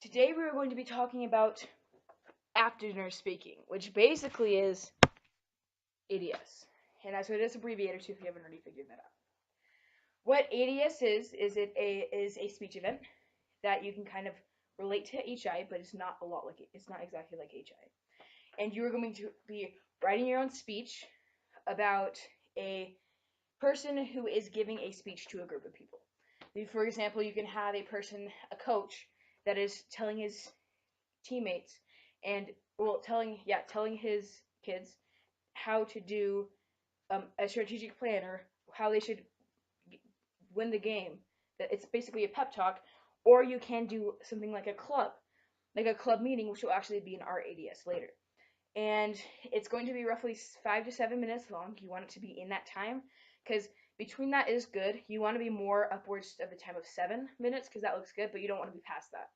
Today we are going to be talking about after dinner speaking, which basically is ADS. And that's what it is abbreviated to if you haven't already figured that out. What ADS is a speech event that you can kind of relate to HI, but it's not exactly like HI. And you are going to be writing your own speech about a person who is giving a speech to a group of people. For example, you can have a coach, that is telling his teammates and telling his kids how to do a strategic plan or how they should win the game. That it's basically a pep talk, or you can do something like a club meeting, which will actually be in our ADS later. And it's going to be roughly 5 to 7 minutes long. You want it to be in that time because between that is good. You want to be more upwards of the time of 7 minutes because that looks good, but you don't want to be past that.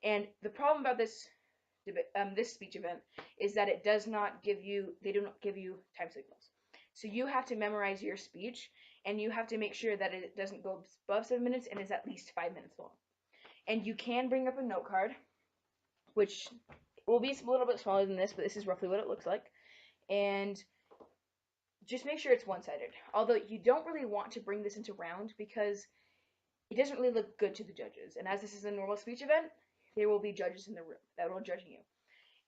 And the problem about this speech event is that they do not give you time signals. So you have to memorize your speech, and you have to make sure that it doesn't go above 7 minutes and is at least 5 minutes long. And you can bring up a note card, which will be a little bit smaller than this, but this is roughly what it looks like. And just make sure it's one-sided. Although you don't really want to bring this into round because it doesn't really look good to the judges. And as this is a normal speech event, there will be judges in the room that will judge you.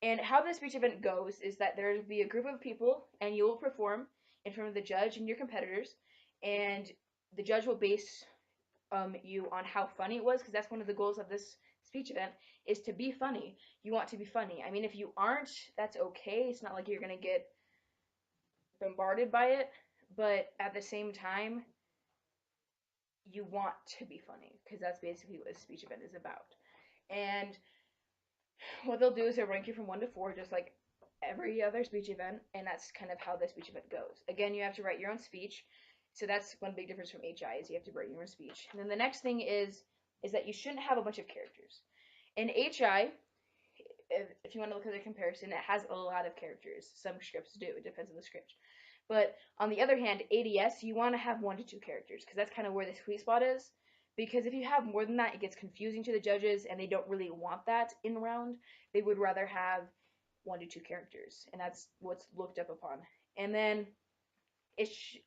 And how the speech event goes is that there will be a group of people, and you will perform in front of the judge and your competitors, and the judge will base you on how funny it was, because that's one of the goals of this speech event is to be funny. You want to be funny. I mean, if you aren't, that's okay. It's not like you're gonna get bombarded by it, but at the same time, you want to be funny because that's basically what a speech event is about. And what they'll do is they'll rank you from 1 to 4, just like every other speech event, and that's kind of how the speech event goes. Again, you have to write your own speech, so that's one big difference from HI is you have to write your own speech. And then the next thing is that you shouldn't have a bunch of characters. In HI, if you want to look at the comparison, it has a lot of characters. Some scripts do. It depends on the script. But on the other hand, ADS, you want to have 1 to 2 characters because that's kind of where the sweet spot is. Because if you have more than that, it gets confusing to the judges, and they don't really want that in round. They would rather have 1 to 2 characters, and that's what's looked up upon. And then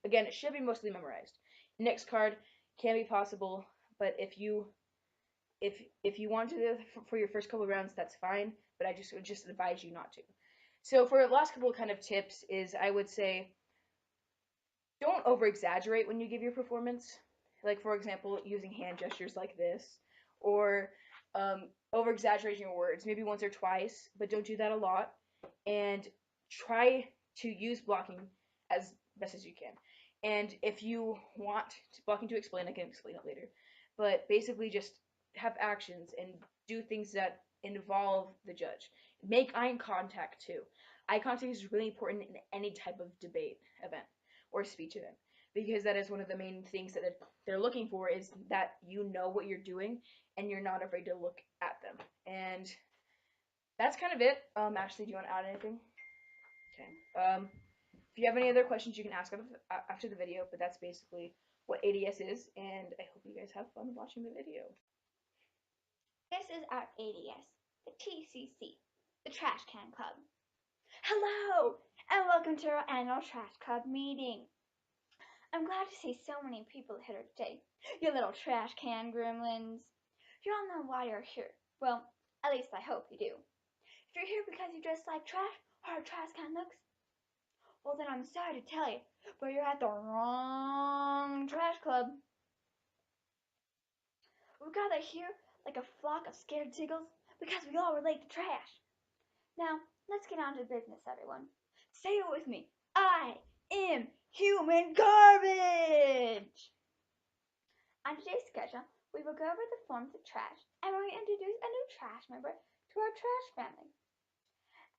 again, it should be mostly memorized. Next card can be possible, but if you want to do it for your first couple of rounds, that's fine. But I would just advise you not to. So for the last couple kind of tips is I would say don't over exaggerate when you give your performance. Like, for example, using hand gestures like this, or over exaggerating your words, maybe once or twice, but don't do that a lot. And try to use blocking as best as you can. And if you want blocking to explain, I can explain it later. But basically, just have actions and do things that involve the judge. Make eye contact too. Eye contact is really important in any type of debate event or speech event because that is one of the main things that they're looking for is that you know what you're doing and you're not afraid to look at them. And that's kind of it. Ashley, do you want to add anything? Okay. If you have any other questions, you can ask after the video, but that's basically what ADS is, and I hope you guys have fun watching the video. This is our ADS, the TCC, the Trash Can Club. Hello, and welcome to our annual Trash Club meeting. I'm glad to see so many people here today, you little trash can gremlins. You all know why you're here. Well, at least I hope you do. If you're here because you just like trash or how trash can looks, well then I'm sorry to tell you, but you're at the wrong trash club. We've gathered here like a flock of scared seagulls because we all relate to trash. Now, let's get on to business, everyone. Say it with me. I am human garbage! On today's schedule, we will go over the forms of trash and we will introduce a new trash member to our trash family.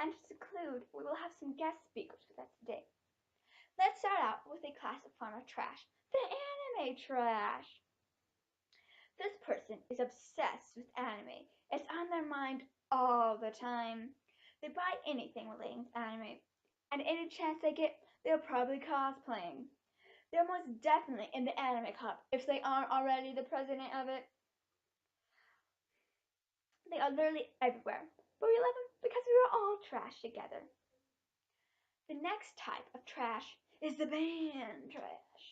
And to conclude, we will have some guest speakers with us today. Let's start out with a classic form of trash, the anime trash. This person is obsessed with anime. It's on their mind all the time. They buy anything relating to anime, and any chance they get, they'll probably cosplaying. They're most definitely in the anime club if they aren't already the president of it. They are literally everywhere. But we love them because we are all trash together. The next type of trash is the band trash.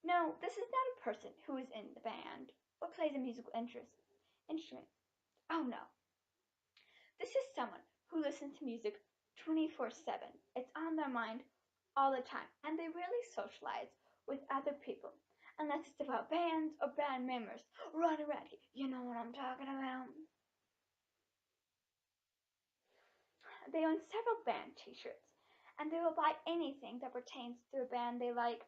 No, this is not a person who is in the band or plays a musical instrument. Oh no. This is someone who listens to music 24/7. It's on their mind all the time, and they rarely socialize with other people unless it's about bands or band members. Run around here, you know what I'm talking about. They own several band t-shirts, and they will buy anything that pertains to a band they like.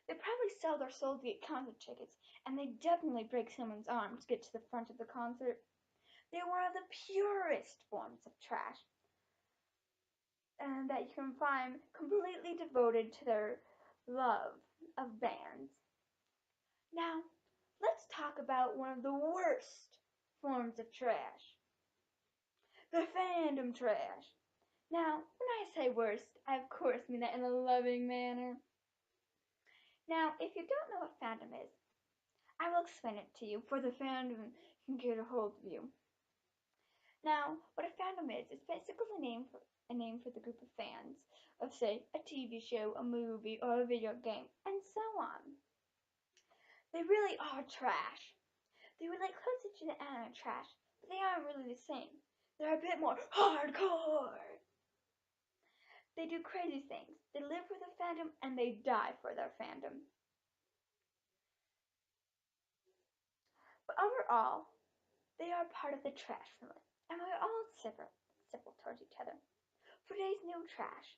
They probably sell their soul to get concert tickets, and they definitely break someone's arm to get to the front of the concert. They're one of the purest forms of trash, and that you can find completely devoted to their love of bands. Now, let's talk about one of the worst forms of trash, the fandom trash. Now, when I say worst, I of course mean that in a loving manner. Now, if you don't know what fandom is, I will explain it to you for the fandom can get a hold of you. Now, what a fandom is, it's basically a name for the group of fans of, say, a TV show, a movie, or a video game, and so on. They really are trash. They relate closer to the anime trash, but they aren't really the same. They're a bit more hardcore. They do crazy things. They live for their fandom and they die for their fandom. But overall, they are part of the trash family, and we're all civil towards each other. For today's new trash,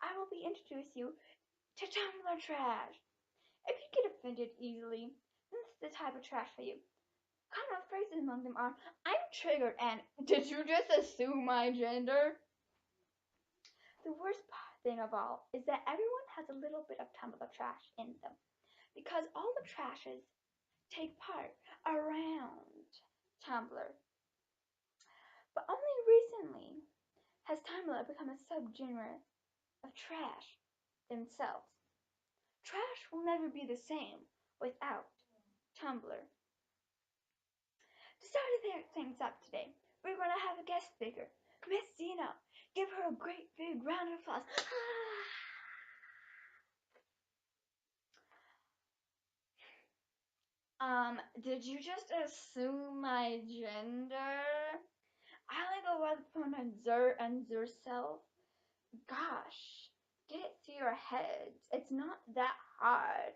I will be introducing you to Tumblr trash. If you get offended easily, then this is the type of trash for you. Common phrases among them are, I'm triggered and, did you just assume my gender? The worst thing of all is that everyone has a little bit of Tumblr trash in them, because all the trashes take part around Tumblr. But only recently has Tumblr become a subgenre of trash themselves. Trash will never be the same without Tumblr. To start things up today, we're going to have a guest speaker, Miss Zena. Give her a great big round of applause. Did you just assume my gender? I only go by the pronoun zer and zerself. Gosh, get it through your heads. It's not that hard.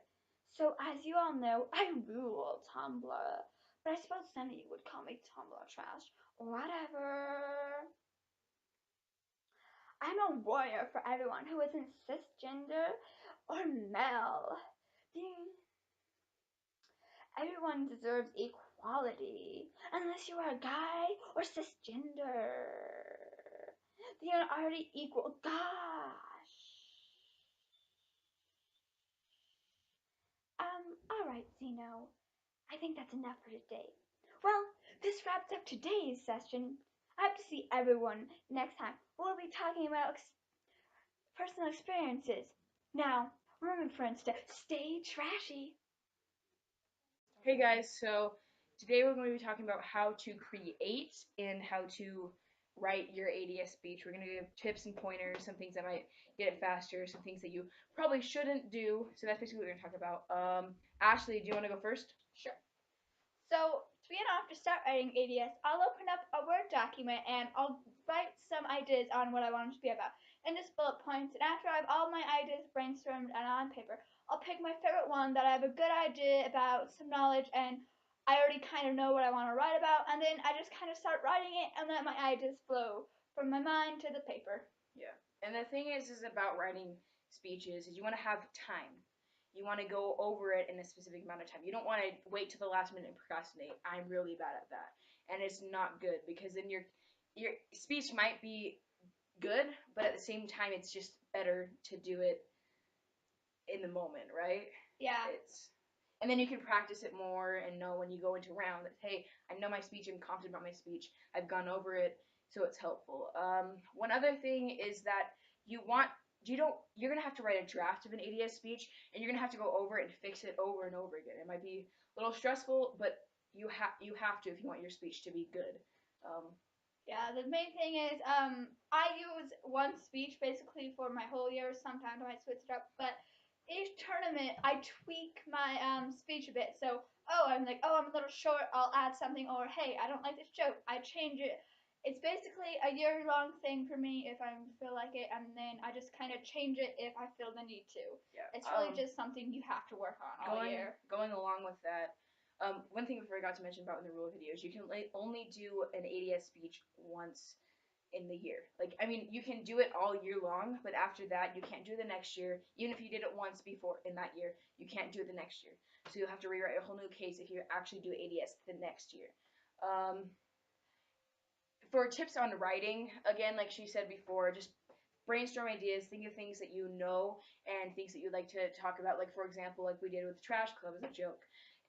So, as you all know, I rule Tumblr. But I suppose some of you would call me Tumblr trash. Whatever. I'm a warrior for everyone who isn't cisgender or male. Everyone deserves equality, unless you are a guy or cisgender. They are already equal. Gosh. Alright, Zeno. I think that's enough for today. Well, this wraps up today's session. I hope to see everyone next time. We'll be talking about personal experiences. Now, remember, friends, to stay trashy. Hey guys, so today we're going to be talking about how to create and how to write your ADS speech. We're going to give tips and pointers, some things that might get it faster, some things that you probably shouldn't do. So that's basically what we're going to talk about. Ashley, do you want to go first? Sure. So, to begin off, to start writing ADS, I'll open up a Word document and I'll write some ideas on what I want it to be about, and just bullet points. And after I have all my ideas brainstormed and on paper, I'll pick my favorite one that I have a good idea about, some knowledge, and I already kind of know what I want to write about, and then I just kind of start writing it and let my ideas flow from my mind to the paper. Yeah. And the thing is about writing speeches is you want to have time. You want to go over it in a specific amount of time. You don't want to wait to the last minute and procrastinate. I'm really bad at that. And it's not good because then your speech might be good, but at the same time it's just better to do it in the moment, right? Yeah. And then you can practice it more and know when you go into round that, hey, I know my speech, I'm confident about my speech, I've gone over it, so it's helpful. One other thing is that you're gonna have to write a draft of an ADS speech, and you're gonna have to go over it and fix it over and over again. It might be a little stressful, but you have to if you want your speech to be good. Yeah, the main thing is, I use one speech basically for my whole year. Sometimes I might switch it up, but each tournament I tweak my speech a bit. So, I'm a little short. I'll add something, or hey, I don't like this joke. I change it. It's basically a year-long thing for me if I feel like it, and then I just kind of change it if I feel the need to. Yeah. It's really just something you have to work on all year. Going along with that, one thing I forgot to mention about in the rule videos, you can only do an ADS speech once in the year. Like, I mean, you can do it all year long, but after that, you can't do it the next year. Even if you did it once before in that year, you can't do it the next year. So you'll have to rewrite a whole new case if you actually do ADS the next year. For tips on writing, again, like she said before, just brainstorm ideas, think of things that you know and things that you'd like to talk about. Like, for example, like we did with the Trash Club as a joke.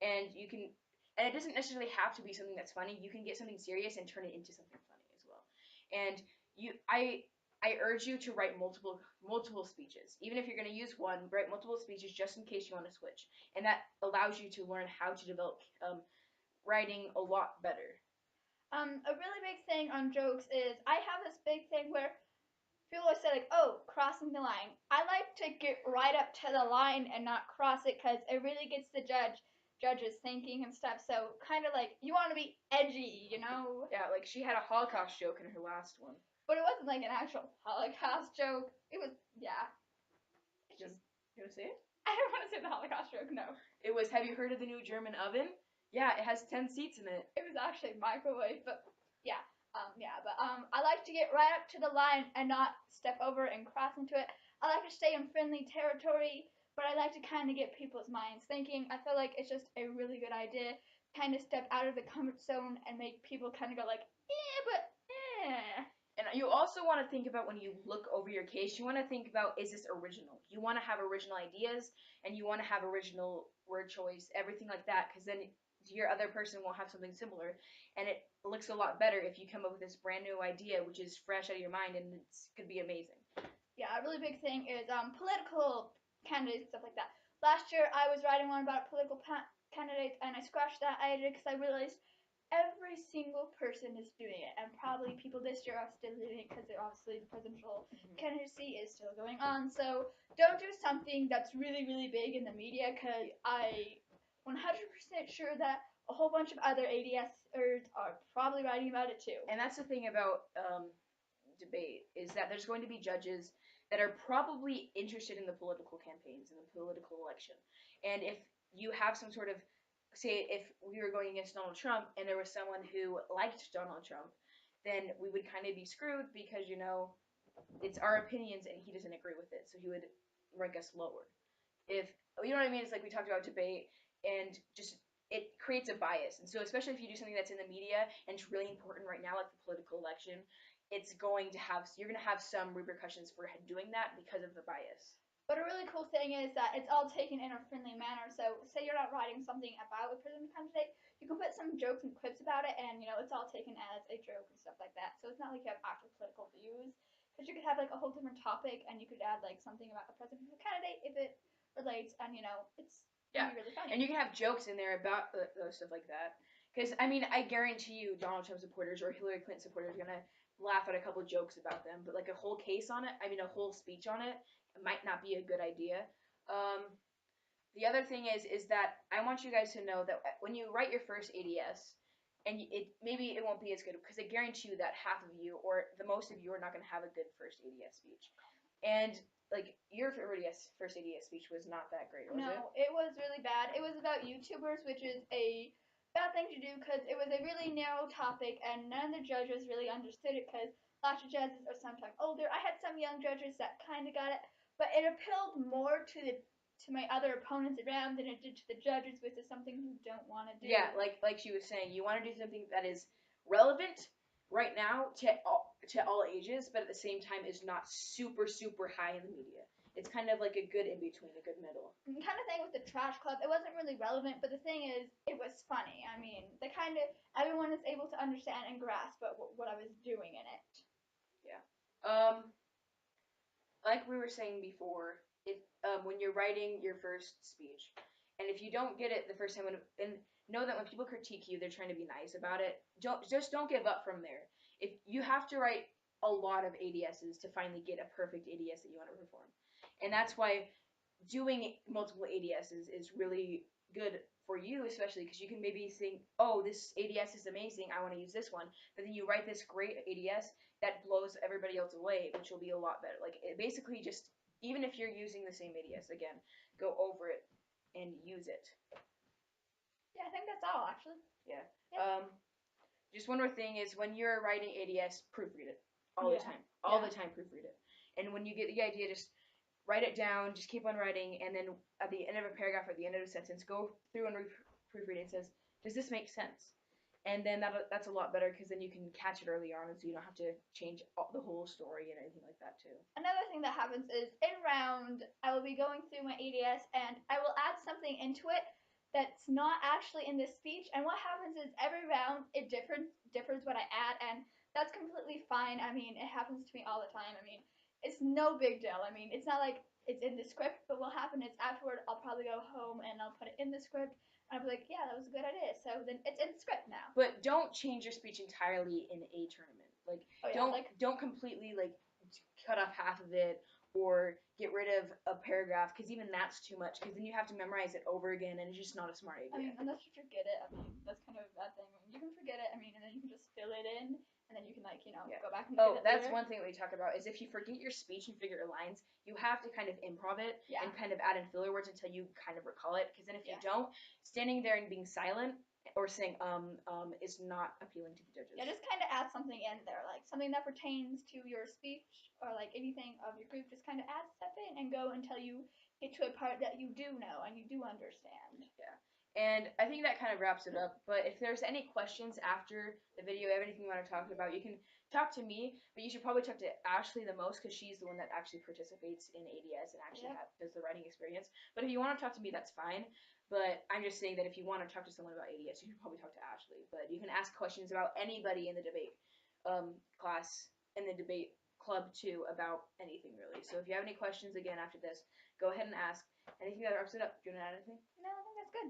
And you can, and it doesn't necessarily have to be something that's funny. You can get something serious and turn it into something funny as well. And I urge you to write multiple speeches. Even if you're going to use one, write multiple speeches just in case you want to switch. And that allows you to learn how to develop writing a lot better. A really big thing on jokes is I have this big thing where people always say like, "Oh, crossing the line." I like to get right up to the line and not cross it because it really gets the judges thinking and stuff. So kind of like you want to be edgy, you know? Yeah, like she had a Holocaust joke in her last one. But it wasn't like an actual Holocaust joke. It was, yeah. You want to say it? I don't want to say the Holocaust joke. No. It was. Have you heard of the new German oven? Yeah, it has 10 seats in it. It was actually microwave, but yeah. I like to get right up to the line and not step over and cross into it. I like to stay in friendly territory, but I like to kind of get people's minds thinking. I feel like it's just a really good idea, kind of step out of the comfort zone and make people kind of go like, but. And you also want to think about when you look over your case, you want to think about, is this original? You want to have original ideas, and you want to have original word choice, everything like that, because then your other person will have something similar, and it looks a lot better if you come up with this brand new idea, which is fresh out of your mind, and it could be amazing. Yeah, a really big thing is political candidates and stuff like that. Last year, I was writing one about political candidates, and I scratched that idea because I realized every single person is doing it, and probably people this year are still doing it because obviously the presidential candidacy is still going on. So don't do something that's really, really big in the media because I 100% sure that a whole bunch of other ADSers are probably writing about it too. And that's the thing about debate, is that there's going to be judges that are probably interested in the political campaigns and the political election. And if you have some sort of, say, if we were going against Donald Trump and there was someone who liked Donald Trump, then we would kind of be screwed because, you know, it's our opinions and he doesn't agree with it, so he would rank us lower. If, you know what I mean? It's like we talked about debate, and just it creates a bias. And so especially if you do something that's in the media and it's really important right now, like the political election, you're going to have some repercussions for doing that because of the bias. But a really cool thing is that it's all taken in a friendly manner. So, say you're not writing something about a president candidate, you can put some jokes and quips about it, and it's all taken as a joke and stuff like that. So it's not like you have actual political views, because you could have like a whole different topic, and you could add like something about the presidential candidate if it relates, and it's really funny. And you can have jokes in there about stuff like that. Because I mean, I guarantee you, Donald Trump supporters or Hillary Clinton supporters are gonna laugh at a couple of jokes about them, but like a whole case on it, I mean, a whole speech on it, might not be a good idea. The other thing is that I want you guys to know that when you write your first ADS, and maybe it won't be as good because I guarantee you that half of you or the most of you are not going to have a good first ADS speech. And like your first ADS speech was not that great, was it? No, it was really bad. It was about YouTubers, which is a bad thing to do because it was a really narrow topic and none of the judges really understood it because lots of judges are sometimes older. I had some young judges that kind of got it, but it appealed more to my other opponents around than it did to the judges, which is something you don't want to do. Yeah, like she was saying, you want to do something that is relevant right now to all ages, but at the same time is not super high in the media. It's kind of like a good in between, a good middle. Kind of thing with the Trash Club. It wasn't really relevant, but the thing is, it was funny. I mean, everyone is able to understand and grasp what I was doing in it. Yeah. Like we were saying before, when you're writing your first speech, and if you don't get it the first time, and know that when people critique you, they're trying to be nice about it. Don't give up from there. If you have to write a lot of ADSs to finally get a perfect ADS that you want to perform, and that's why doing multiple ADSs is really good for you, especially because you can maybe think, oh, this ADS is amazing, I want to use this one, but then you write this great ADS that blows everybody else away, which will be a lot better. Like, it basically just, even if you're using the same ADS, again, go over it and use it. Yeah, I think that's all actually. Yeah. Yeah. Just one more thing is when you're writing ADS, proofread it all the time. All the time, proofread it. And when you get the idea, just write it down, just keep on writing, and then at the end of a paragraph or at the end of a sentence, go through and proofread it and says, does this make sense? And then that's a lot better because then you can catch it early on, and so you don't have to change the whole story and anything like that too. Another thing that happens is in round, I will be going through my ADS and I will add something into it that's not actually in this speech. And what happens is every round it differs what I add, and that's completely fine. I mean, it happens to me all the time. I mean, it's no big deal. I mean, it's not like it's in the script, but what happened is afterward I'll probably go home and I'll put it in the script. And I'll be like, yeah, that was a good idea. So then it's in the script now. But don't change your speech entirely in a tournament. Like, Oh, yeah, don't completely like cut off half of it or get rid of a paragraph because even that's too much because then you have to memorize it over again and it's just not a smart idea. I mean, unless you forget it, I mean, that's kind of a bad thing. I mean, you can forget it, I mean, and then you can just fill it in, and then you can, like, go back and Oh, get it that's later. one thing that we talk about is if you forget your speech and figure your lines, you have to kind of improv it Yeah. and kind of add in filler words until you kind of recall it. Because then if you Yeah. don't, standing there and being silent or saying is not appealing to the judges. Yeah, just kind of add something in there, like something that pertains to your speech or like anything of your group. Just kind of add stuff in and go until you get to a part that you do know and you do understand. Yeah. And I think that kind of wraps it up. But if there's any questions after the video, anything you want to talk about, you can talk to me. But you should probably talk to Ashley the most because she's the one that actually participates in ADS and actually does the writing experience. But if you want to talk to me, that's fine. But I'm just saying that if you want to talk to someone about ADS, you should probably talk to Ashley. But you can ask questions about anybody in the debate class, in the debate club too, about anything really. So if you have any questions again after this, go ahead and ask. Anything that wraps it up? Do you want to add anything? No, I think that's good.